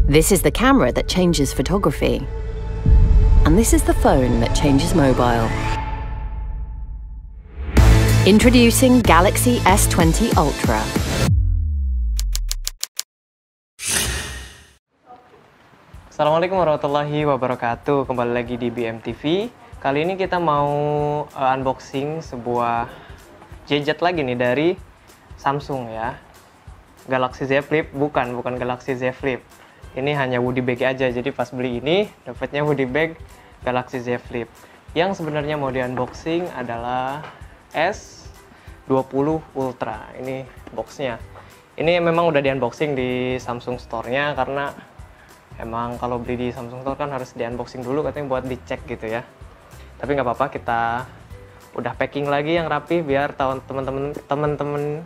This is the camera that changes photography. And this is the phone that changes mobile. Introducing Galaxy S20 Ultra. Assalamualaikum warahmatullahi wabarakatuh. Kembali lagi di BMTV. Kali ini kita mau unboxing sebuah gadget lagi nih dari Samsung ya. Galaxy Z Flip, bukan Galaxy Z Flip. Ini hanya woody bag aja. Jadi pas beli ini dapatnya woody bag Galaxy Z Flip. Yang sebenarnya mau di unboxing adalah S20 Ultra. Ini boxnya. Ini memang udah di unboxing di Samsung Store-nya karena emang kalau beli di Samsung Store kan harus di unboxing dulu katanya buat dicek gitu ya. Tapi nggak apa-apa, kita udah packing lagi yang rapi biar teman-teman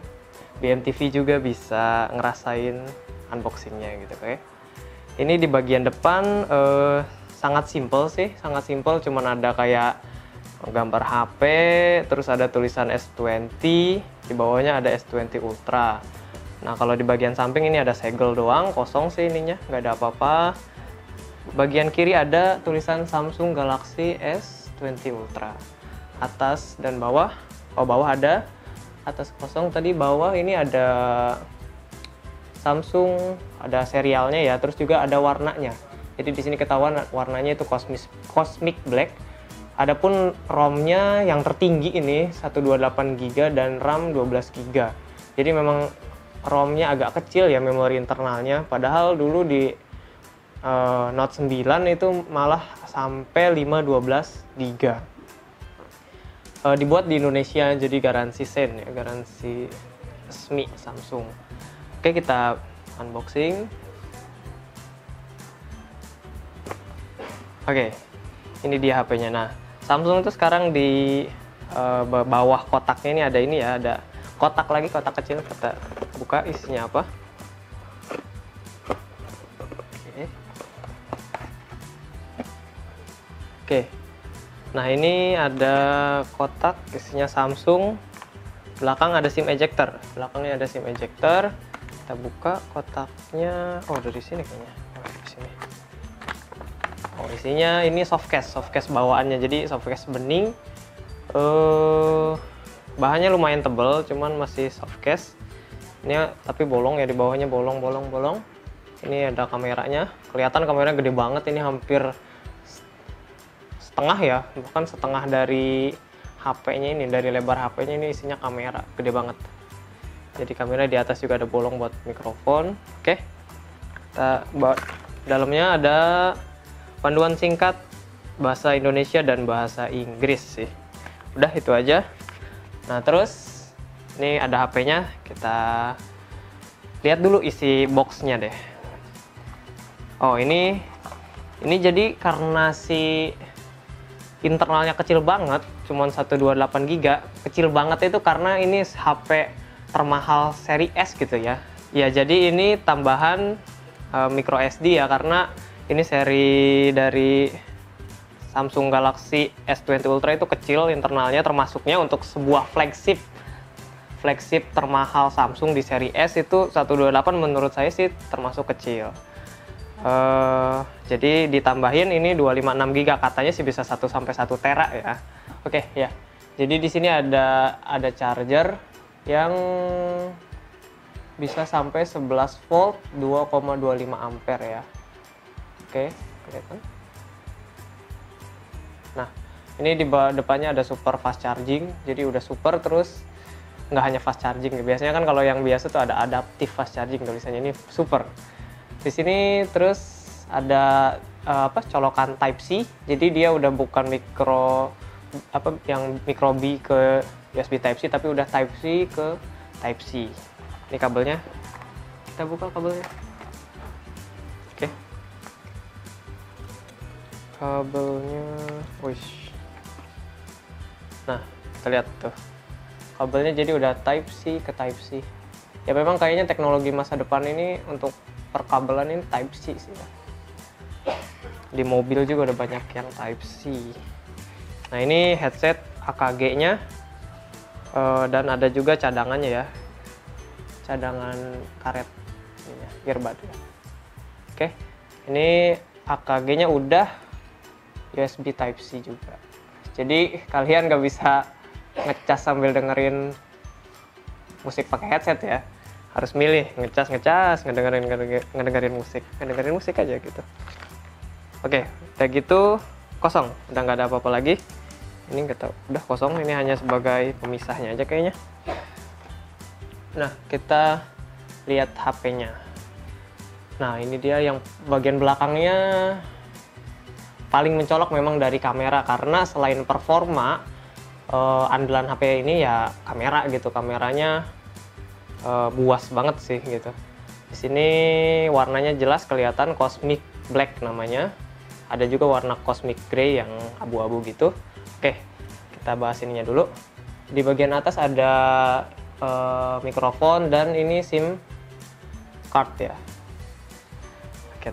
BMTV juga bisa ngerasain unboxingnya gitu kayak. Ini di bagian depan sangat simple sih, sangat simple, cuman ada kayak gambar HP, terus ada tulisan S20, di bawahnya ada S20 Ultra. Nah kalau di bagian samping ini ada segel doang, kosong sih ininya, nggak ada apa-apa. Bagian kiri ada tulisan Samsung Galaxy S20 Ultra. Atas dan bawah, bawah ada, atas kosong, tadi bawah ini ada Samsung, ada serialnya ya, terus juga ada warnanya. Jadi di sini ketahuan warnanya itu Cosmic Black. Adapun ROM-nya yang tertinggi ini 128 GB dan RAM 12 GB. Jadi memang ROM-nya agak kecil ya, memori internalnya. Padahal dulu di Note 9 itu malah sampai 512 GB. Dibuat di Indonesia, jadi garansi SEN ya, garansi resmi Samsung. Oke, kita unboxing. Oke, ini dia HP-nya. Nah, Samsung itu sekarang di bawah kotaknya ini ya, ada kotak lagi, kotak kecil. Kita buka isinya apa. Oke. Nah, ini ada kotak isinya Samsung. Belakang ada SIM ejector. Belakangnya ada SIM ejector. Kita buka kotaknya. Oh, dari sini kayaknya. Oh, dari sini. Oh, isinya ini softcase bawaannya. Jadi softcase bening. Bahannya lumayan tebal, cuman masih softcase. Ini tapi bolong ya, di bawahnya bolong. Ini ada kameranya. Kelihatan kameranya gede banget, ini hampir setengah ya, bukan setengah dari HP-nya ini, dari lebar HP-nya ini isinya kamera, gede banget. Jadi kamera di atas juga ada bolong buat mikrofon. Oke. Dalamnya ada panduan singkat bahasa Indonesia dan bahasa Inggris sih. Udah itu aja. Nah, terus ini ada HP-nya, kita lihat dulu isi box-nya deh. Oh, ini jadi karena si internalnya kecil banget, cuman 128 GB. Kecil banget itu karena ini HP termahal seri S gitu ya. Ya, jadi ini tambahan micro SD ya, karena ini seri dari Samsung Galaxy S20 Ultra itu kecil internalnya, termasuknya untuk sebuah flagship termahal Samsung di seri S itu 128 menurut saya sih termasuk kecil. Jadi ditambahin ini 256 GB, katanya sih bisa 1 sampai 1 tera ya. Oke ya. Jadi di sini ada charger yang bisa sampai 11 volt 2,25 ampere ya. Oke, kelihatan. Nah, ini di depannya ada super fast charging. Jadi udah super, terus nggak hanya fast charging. Biasanya kan kalau yang biasa tuh ada adaptive fast charging, tulisannya ini super. Di sini terus ada colokan Type C. Jadi dia udah bukan yang micro B ke USB Type C, tapi udah Type C ke Type C. Ini kabelnya. Kita buka kabelnya. Oke. Kabelnya, wish. Nah, kita lihat tuh. Kabelnya jadi udah Type C ke Type C. Ya memang kayaknya teknologi masa depan ini untuk perkabelan ini Type C sih ya. Di mobil juga udah banyak yang Type C. Nah, ini headset AKG-nya. Dan ada juga cadangannya ya. Cadangan karet ini ya, earbud ya. Oke. Ini AKG-nya udah USB Type-C juga. Jadi kalian nggak bisa ngecas sambil dengerin musik pakai headset ya. Harus milih ngecas, ngedengerin musik aja gitu. Oke, udah gitu kosong, udah nggak ada apa-apa lagi. Ini udah kosong, ini hanya sebagai pemisahnya aja kayaknya. Nah, kita lihat HP-nya. Nah, ini dia yang bagian belakangnya paling mencolok memang dari kamera, karena selain performa, andalan HP ini ya kamera gitu. Kameranya buas banget sih gitu. Di sini warnanya jelas kelihatan Cosmic Black namanya. Ada juga warna Cosmic Gray yang abu-abu gitu. Oke, kita bahas ininya dulu. Di bagian atas ada mikrofon dan ini SIM card ya. Oke,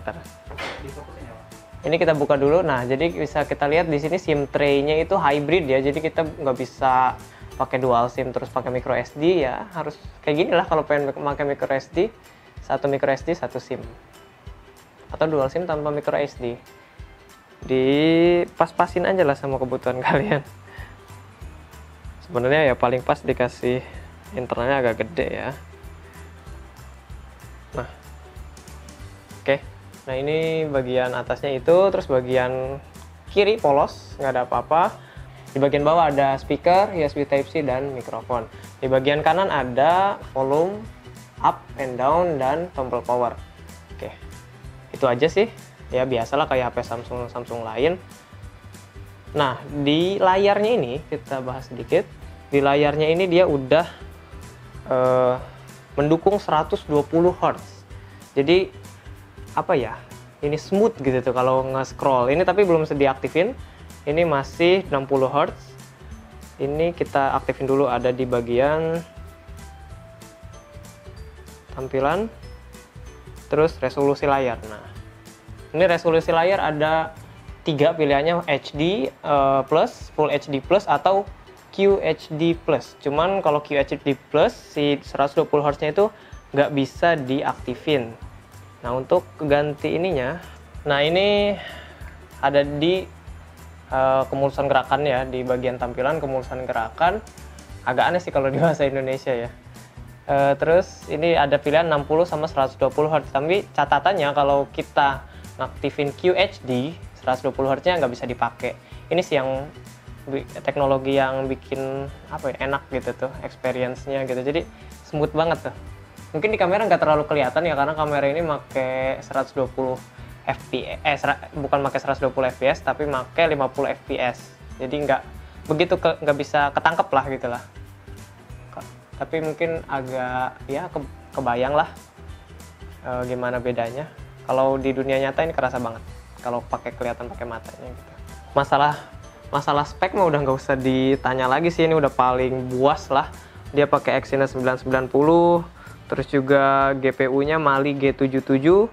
ini kita buka dulu. Nah, jadi bisa kita lihat di sini SIM tray-nya itu hybrid ya. Jadi kita nggak bisa pakai dual SIM terus pakai micro SD ya. Harus kayak gini lah kalau pengen pakai micro SD, satu micro SD satu SIM. Atau dual SIM tanpa micro SD. Dipas-pasin aja lah sama kebutuhan kalian. Sebenarnya ya paling pas dikasih internalnya agak gede ya. Nah, oke. Nah, ini bagian atasnya itu, terus bagian kiri polos, nggak ada apa-apa. Di bagian bawah ada speaker, USB Type-C, dan mikrofon. Di bagian kanan ada volume up and down dan tombol power. Oke, itu aja sih. Ya biasalah kayak HP Samsung lain. Nah, di layarnya ini kita bahas sedikit. Di layarnya ini dia udah mendukung 120 Hz. Jadi apa ya? Ini smooth gitu tuh kalau nge-scroll. Ini tapi belum diaktifin. Ini masih 60 Hz. Ini kita aktifin dulu, ada di bagian tampilan. Terus resolusi layar. Nah, ini resolusi layar ada 3 pilihannya, HD plus, Full HD plus, atau QHD plus. Cuman kalau QHD plus si 120 Hz-nya itu nggak bisa diaktifin. Nah, untuk ganti ininya, nah ini ada di kemulusan gerakan ya, di bagian tampilan kemulusan gerakan. Agak aneh sih kalau di bahasa Indonesia ya. Terus ini ada pilihan 60 sama 120 Hz. Tapi catatannya kalau kita ngaktifin QHD 120 Hz-nya nggak bisa dipakai. Ini sih yang teknologi yang bikin apa ya, enak gitu tuh experience-nya gitu. Jadi smooth banget tuh. Mungkin di kamera nggak terlalu kelihatan ya, karena kamera ini pakai 120 fps, bukan pakai 120 fps tapi pakai 50 fps. Jadi nggak begitu nggak bisa ketangkep lah gitu lah. Tapi mungkin agak ya kebayang lah gimana bedanya. Kalau di dunia nyata ini kerasa banget kalau kelihatan pakai matanya gitu. Masalah spek mah udah nggak usah ditanya lagi sih, ini udah paling buas lah. Dia pakai Exynos 990, terus juga GPU-nya Mali G77.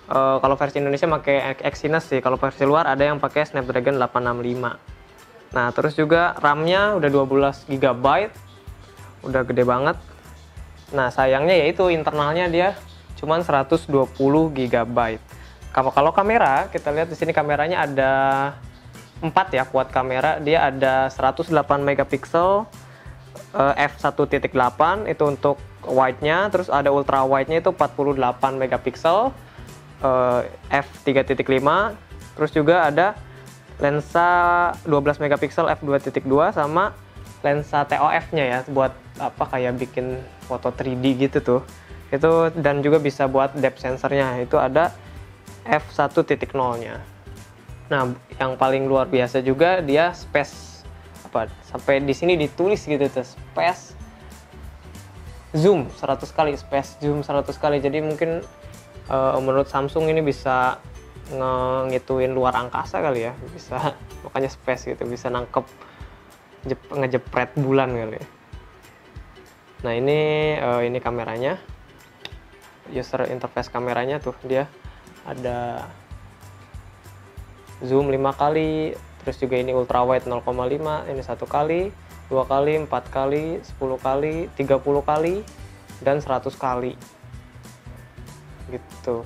Kalau versi Indonesia pakai Exynos sih, kalau versi luar ada yang pakai Snapdragon 865. Nah, terus juga RAM-nya udah 12 GB, udah gede banget. Nah, sayangnya yaitu internalnya dia cuman 120 GB. Kalau kamera, kita lihat di sini kameranya ada 4 ya, kuat kamera. Dia ada 108 megapiksel f1.8 itu untuk wide-nya, terus ada ultra wide-nya itu 48 megapiksel f3.5, terus juga ada lensa 12 megapiksel f2.2 sama lensa TOF-nya ya, buat apa kayak bikin foto 3D gitu tuh. Itu, dan juga bisa buat depth sensornya itu ada f1.0-nya. Nah, yang paling luar biasa juga dia space, apa sampai di sini ditulis gitu tuh, space zoom 100 kali, space zoom 100 kali. Jadi mungkin menurut Samsung ini bisa ngituin luar angkasa kali ya, bisa makanya space gitu, bisa nangkep ngejepret bulan kali ya. Nah, ini kameranya, user interface kameranya tuh, dia ada zoom 5 kali, terus juga ini ultra wide 0,5, ini 1 kali, 2 kali, 4 kali, 10 kali, 30 kali, dan 100 kali gitu.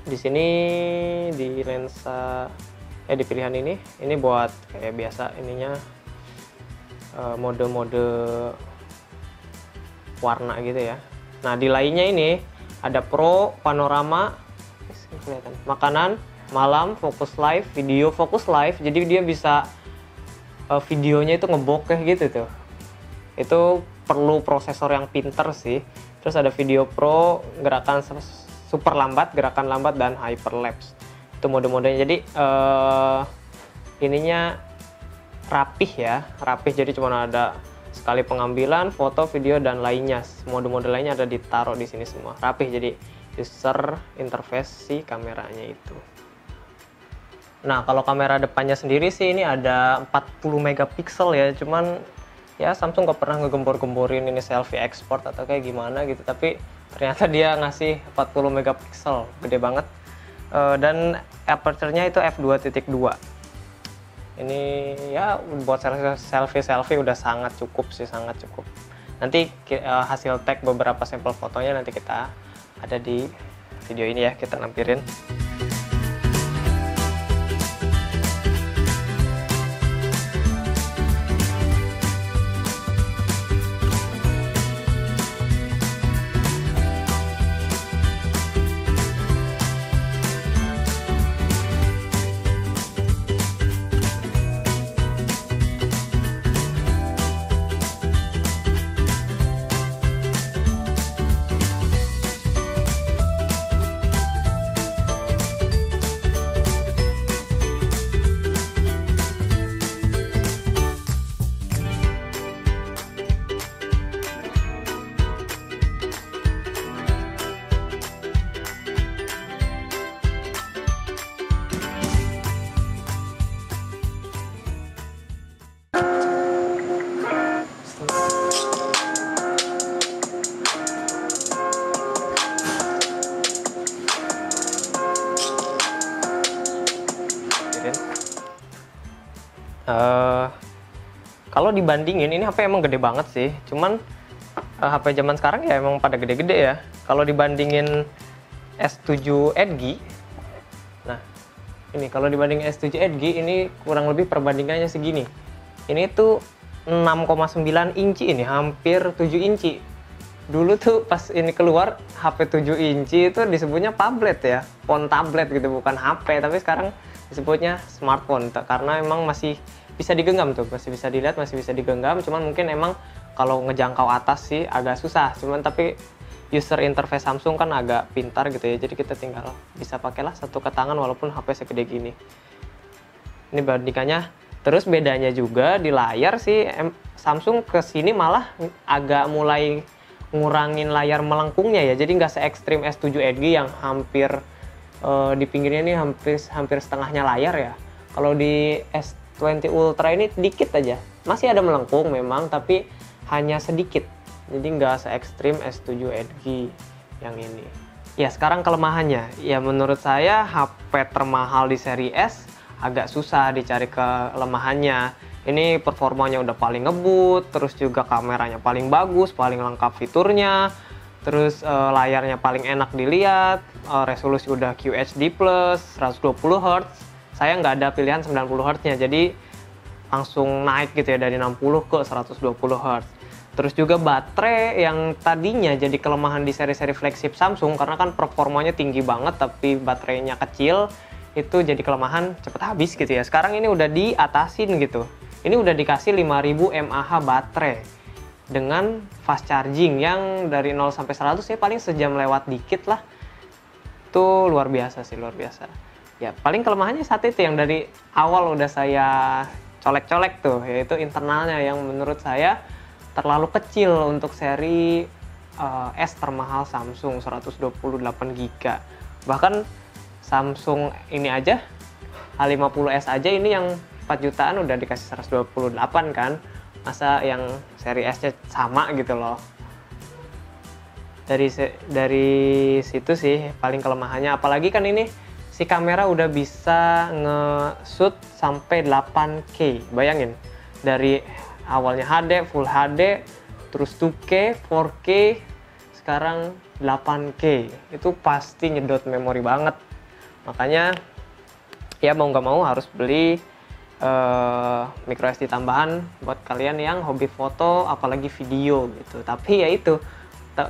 Di sini di lensa di pilihan ini buat kayak biasa ininya mode-mode warna gitu ya. Nah di lainnya ini ada Pro, panorama, kelihatan, makanan, malam, fokus live, video fokus live. Jadi dia bisa videonya itu ngebokeh gitu tuh. Itu perlu prosesor yang pinter sih. Terus ada video pro, gerakan super lambat, gerakan lambat, dan hyperlapse. Itu mode-modenya. Jadi ininya rapih ya, rapih. Jadi cuma ada sekali pengambilan, foto, video, dan lainnya. Mode-mode lainnya ada ditaruh di sini semua. Rapih, jadi user interface si kameranya itu. Nah, kalau kamera depannya sendiri sih ini ada 40 megapiksel ya, cuman ya Samsung gak pernah ngegembor-gemborin ini selfie export atau kayak gimana gitu, tapi ternyata dia ngasih 40 megapiksel, gede banget. Dan aperture-nya itu f2.2. Ini ya buat selfie udah sangat cukup sih, sangat cukup. Nanti hasil tag beberapa sampel fotonya nanti kita ada di video ini ya, kita lampirin. Kalau dibandingin ini HP emang gede banget sih, cuman HP zaman sekarang ya emang pada gede-gede ya. Kalau dibandingin S7 Edge, nah ini kalau dibanding S7 Edge ini kurang lebih perbandingannya segini. Ini tuh 6,9 inci, ini hampir 7 inci. Dulu tuh pas ini keluar HP 7 inci itu disebutnya tablet ya, phone tablet gitu, bukan HP. Tapi sekarang disebutnya smartphone karena emang masih bisa digenggam tuh, masih bisa dilihat, masih bisa digenggam. Cuman mungkin emang kalau ngejangkau atas sih agak susah. Cuman tapi user interface Samsung kan agak pintar gitu ya. Jadi kita tinggal bisa pakailah satu ke tangan walaupun HP segede gini. Ini bandingannya. Terus bedanya juga di layar sih Samsung kesini malah agak mulai ngurangin layar melengkungnya ya. Jadi nggak se ekstrim S7 Edge yang hampir di pinggirnya ini hampir setengahnya layar ya. Kalau di S20 Ultra ini dikit aja, masih ada melengkung memang, tapi hanya sedikit. Jadi nggak se ekstrim S7 Edge yang ini. Ya sekarang kelemahannya, ya menurut saya HP termahal di seri S agak susah dicari kelemahannya. Ini performanya udah paling ngebut, terus juga kameranya paling bagus, paling lengkap fiturnya, terus layarnya paling enak dilihat, resolusi udah QHD+, 120 Hz. Saya nggak ada pilihan 90 Hz-nya, jadi langsung naik gitu ya dari 60 ke 120 Hz. Terus juga baterai yang tadinya jadi kelemahan di seri-seri flagship Samsung karena kan performanya tinggi banget tapi baterainya kecil, itu jadi kelemahan cepet habis gitu ya. Sekarang ini udah diatasin gitu. Ini udah dikasih 5000 mAh baterai dengan fast charging yang dari 0 sampai 100 ya paling sejam lewat dikit lah. Itu luar biasa sih, luar biasa. Ya paling kelemahannya saat itu yang dari awal udah saya colek-colek tuh, yaitu internalnya yang menurut saya terlalu kecil untuk seri S termahal Samsung, 128GB. Bahkan Samsung ini aja A50s aja ini yang 4 jutaan udah dikasih 128 kan. Masa yang seri S-nya sama gitu loh. Dari situ sih paling kelemahannya, apalagi kan ini si kamera udah bisa nge-shoot sampai 8K. Bayangin, dari awalnya HD, Full HD, terus 2K, 4K, sekarang 8K. Itu pasti nyedot memori banget. Makanya ya mau nggak mau harus beli micro SD tambahan buat kalian yang hobi foto apalagi video gitu. Tapi ya itu,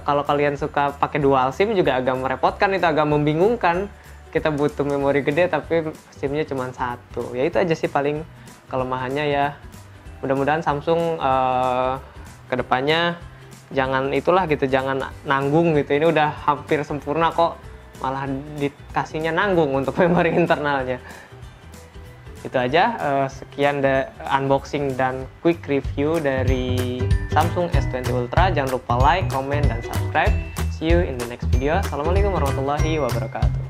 kalau kalian suka pakai dual SIM juga agak merepotkan, itu agak membingungkan. Kita butuh memori gede tapi SIM-nya cuma satu. Ya itu aja sih paling kelemahannya ya. Mudah-mudahan Samsung kedepannya jangan itulah gitu, jangan nanggung gitu. Ini udah hampir sempurna kok, malah dikasihnya nanggung untuk memori internalnya. Itu aja, sekian unboxing dan quick review dari Samsung S20 Ultra. Jangan lupa like, comment, dan subscribe. See you in the next video. Assalamualaikum warahmatullahi wabarakatuh.